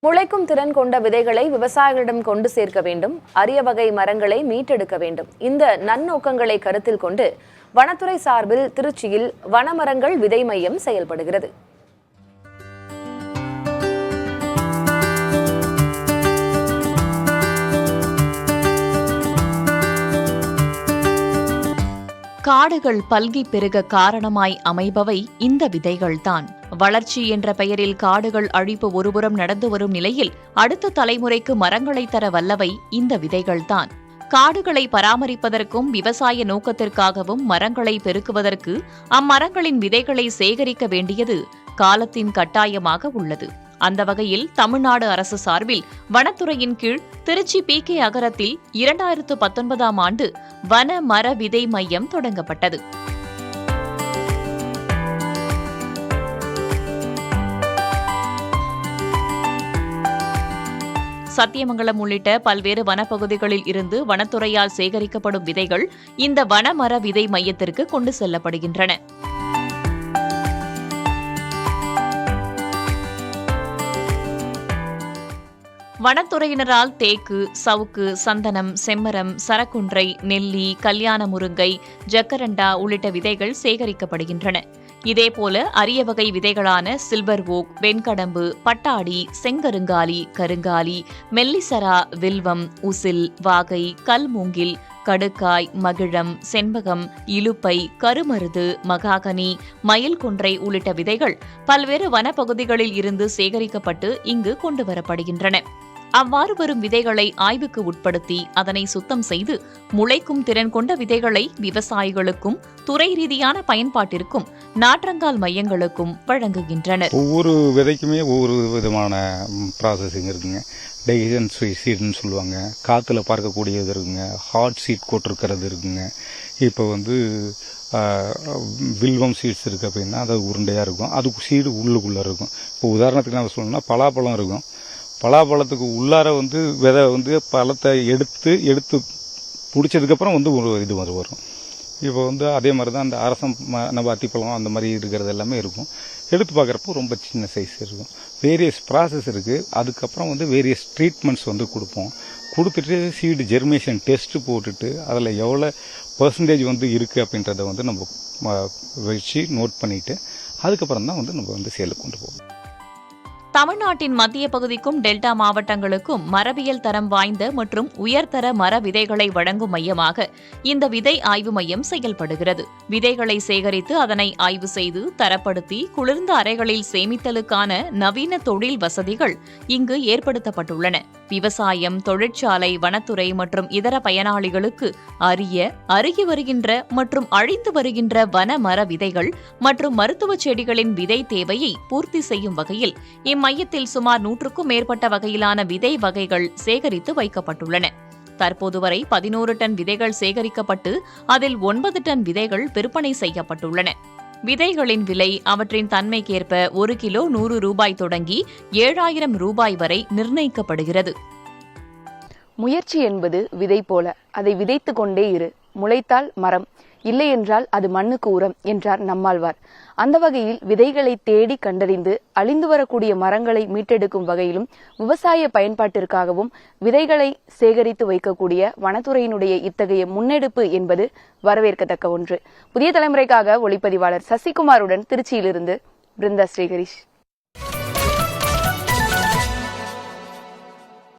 முளைக்கும் திறன் கொண்ட விதைகளை விவசாயிகளிடம் கொண்டு சேர்க்க வேண்டும். அரிய வகை மரங்களை மீட்டெடுக்க வேண்டும். இந்த நன்னோக்கங்களை கருத்தில் கொண்டு வனத்துறை சார்பில் திருச்சியில் வனமரங்கள் விதை மையம் செயல்படுகிறது. காடுகள் பல்கி பெருக காரணமாய் அமைபவை இந்த விதைகள்தான். வளர்ச்சி என்ற பெயரில் காடுகள் அழிப்பு ஒருபுறம் நடந்து வரும் நிலையில் அடுத்த தலைமுறைக்கு மரங்களை தர வல்லவை இந்த விதைகள்தான். காடுகளை பராமரிப்பதற்கும் விவசாய நோக்கத்திற்காகவும் மரங்களை பெருக்குவதற்கு அம்மரங்களின் விதைகளை சேகரிக்க வேண்டியது காலத்தின் கட்டாயமாக உள்ளது. அந்த வகையில் தமிழ்நாடு அரசு சார்பில் வனத்துறையின் கீழ் திருச்சி PK அகரத்தில் 2019ஆம் ஆண்டு வன மர விதை மையம் தொடங்கப்பட்டது. சத்தியமங்கலம் உள்ளிட்ட பல்வேறு வனப்பகுதிகளில் இருந்து வனத்துறையால் சேகரிக்கப்படும் விதைகள் இந்த வனமர விதை மையத்திற்கு கொண்டு செல்லப்படுகின்றன. வனத்துறையினரால் தேக்கு, சவுக்கு, சந்தனம், செம்மரம், சரக்குன்றை, நெல்லி, கல்யாண முருங்கை, ஜக்கரண்டா உள்ளிட்ட விதைகள் சேகரிக்கப்படுகின்றன. இதேபோல அரிய வகை விதைகளான சில்வர் ஓக், வெண்கடம்பு, பட்டாடி, செங்கருங்காலி, கருங்காலி, மெல்லிசரா, வில்வம், உசில், வாகை, கல்மூங்கில், கடுக்காய், மகிழம், செண்பகம், இலுப்பை, கருமருது, மகாகனி, மயில் கொன்றை உள்ளிட்ட விதைகள் பல்வேறு வனப்பகுதிகளில் இருந்து சேகரிக்கப்பட்டு இங்கு கொண்டுவரப்படுகின்றன. அவ்வாறு வரும் விதைகளை ஆய்வுக்கு உட்படுத்தி அதனை சுத்தம் செய்து முளைக்கும் திறன் கொண்ட விதைகளை விவசாயிகளுக்கும் துறை ரீதியான பயன்பாட்டிற்கும் நாற்றங்கால் மையங்களுக்கும் வழங்குகின்றனர். ஒவ்வொரு விதைக்குமே ஒவ்வொரு விதமான ப்ராசஸிங் இருக்குங்க. டைஜன் சீட்னு சொல்லுவாங்க, காற்றுல பார்க்கக்கூடியது இருக்குங்க, ஹார்ட் சீட் கொட்டிருக்கிறது இருக்குங்க. இப்போ வில்வம் சீட்ஸ் இருக்குது அப்படின்னா அது உருண்டையாக இருக்கும், அதுக்கு சீடு உள்ளுக்குள்ளே இருக்கும். இப்போ உதாரணத்துக்கு நான் சொல்லணும்னா பலாப்பழம் இருக்கும். பலாப்பழத்துக்கு உள்ளார விதை பழத்தை எடுத்து பிடிச்சதுக்கப்புறம் ஒரு இது வரும். இப்போ அதே மாதிரி தான் அந்த அரசம் நம்ம அத்திப்பழம் அந்த மாதிரி இருக்கிறது எல்லாமே இருக்கும். எடுத்து பார்க்குறப்போ ரொம்ப சின்ன சைஸ் இருக்கும். வேரியஸ் ப்ராசஸ் இருக்குது. அதுக்கப்புறம் வேரியஸ் ட்ரீட்மெண்ட்ஸ் கொடுப்போம். கொடுத்துட்டு சீடு ஜெர்மேஷன் டெஸ்ட் போட்டுட்டு அதில் எவ்வளோ பர்சன்டேஜ் இருக்குது அப்படின்றத நம்ம வச்சு நோட் பண்ணிவிட்டு அதுக்கப்புறம் தான் நம்ம சேலுக்கு கொண்டு போவோம். தமிழ்நாட்டின் மத்திய பகுதிக்கும் டெல்டா மாவட்டங்களுக்கும் மரபியல் தரம் வாய்ந்த மற்றும் உயர்தர மர விதைகளை வழங்கும் மையமாக இந்த விதை ஆய்வு மையம் செயல்படுகிறது. விதைகளை சேகரித்து அதனை ஆய்வு செய்து தரப்படுத்தி குளிர்ந்த அறைகளில் சேமித்தலுக்கான நவீன தொழில் வசதிகள் இங்கு ஏற்படுத்தப்பட்டுள்ளன. விவசாயம், தொழிற்சாலை, வனத்துறை மற்றும் இதர பயனாளிகளுக்கு அருகி வருகின்ற மற்றும் அழிந்து வருகின்ற வன மர விதைகள் மற்றும் மருத்துவ செடிகளின் விதை தேவையை பூர்த்தி செய்யும் வகையில் இம்மையத்தில் சுமார் 100க்கும் மேற்பட்ட வகையிலான விதை வகைகள் சேகரித்து வைக்கப்பட்டுள்ளன. தற்போது வரை 11 டன் விதைகள் சேகரிக்கப்பட்டு அதில் 9 டன் விதைகள் விற்பனை செய்யப்பட்டுள்ளன. விதைகளின் விலை அவற்றின் தன்மைக்கேற்ப 1 கிலோ 100 ரூபாய் தொடங்கி 7000 ரூபாய் வரை நிர்ணயிக்கப்படுகிறது. முயற்சி என்பது விதை போல, அதை விதைத்து கொண்டே இரு, முளைத்தால் மரம், இல்லை என்றால் அது மண்ணுக்கு உரம் என்றார் நம்மாழ்வார். அந்த வகையில் விதைகளை தேடி கண்டறிந்து அழிந்து வரக்கூடிய மரங்களை மீட்டெடுக்கும் வகையிலும் விவசாய பயன்பாட்டிற்காகவும் விதைகளை சேகரித்து வைக்கக்கூடிய வனத்துறையினுடைய இத்தகைய முன்னெடுப்பு என்பது வரவேற்கத்தக்க ஒன்று. புதிய தலைமுறைக்காக ஒளிப்பதிவாளர் சசிகுமாருடன் திருச்சியிலிருந்து பிருந்தா ஸ்ரீகரிஷ்.